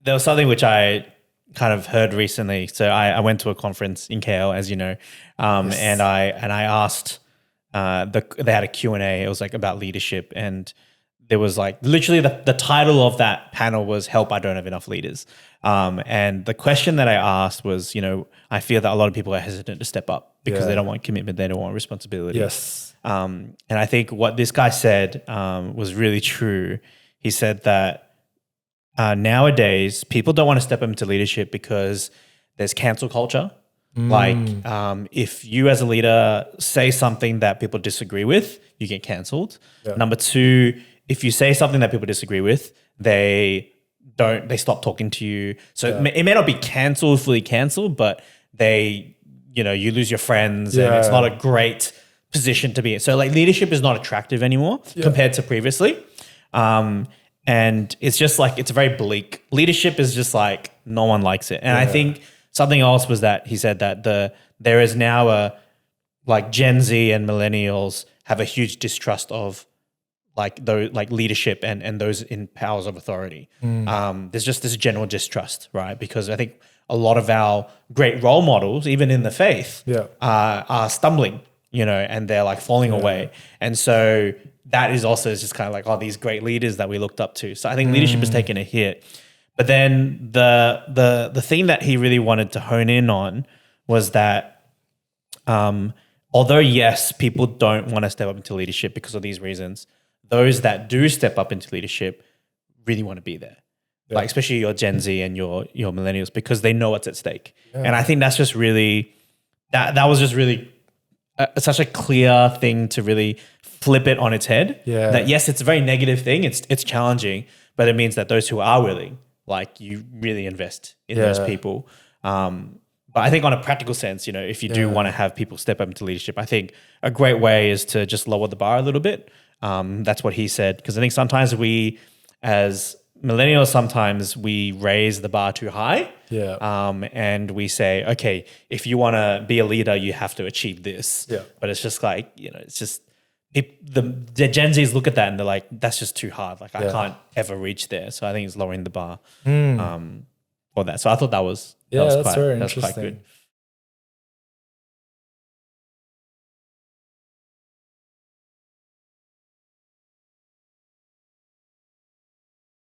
there was something which I kind of heard recently. So I went to a conference in KL, as you know, and I asked. They had a Q&A. It was like about leadership, and there was like literally the title of that panel was "Help! I don't have enough leaders." And the question that I asked was, I feel that a lot of people are hesitant to step up because they don't want commitment, they don't want responsibility. Yes. And I think what this guy said was really true. He said that nowadays people don't want to step up into leadership because there's cancel culture. Like if you as a leader say something that people disagree with, you get cancelled. Yeah. Number two, if you say something that people disagree with, they stop talking to you. So it may not be fully cancelled, but you lose your friends and it's not a great position to be in. So like leadership is not attractive anymore compared to previously. And it's just like, it's very bleak. Leadership is just like, no one likes it. And I think something else was that he said that there is now like Gen Z and millennials have a huge distrust of like leadership and those in powers of authority. There's just this general distrust, right? Because I think a lot of our great role models, even in the faith, are stumbling, and they're like falling away. And so that is also just kind of like, these great leaders that we looked up to. So I think leadership has taken a hit. But then the thing that he really wanted to hone in on was that although, yes, people don't want to step up into leadership because of these reasons, those that do step up into leadership really want to be there. Like especially your Gen Z and your millennials, because they know what's at stake. And I think that's just really, that was just really such a clear thing to really flip it on its head. That yes, it's a very negative thing. It's challenging, but it means that those who are willing, like you really invest in those people. But I think on a practical sense, if you do want to have people step up into leadership, I think a great way is to just lower the bar a little bit. That's what he said. Because I think sometimes we, as millennials, sometimes we raise the bar too high. And we say, okay, if you want to be a leader, you have to achieve this. But it's just like, it's just, the Gen Zs look at that and they're like, that's just too hard. Like I can't ever reach there. So I think it's lowering the bar for that. So I thought that was that's quite, very that's quite interesting. good.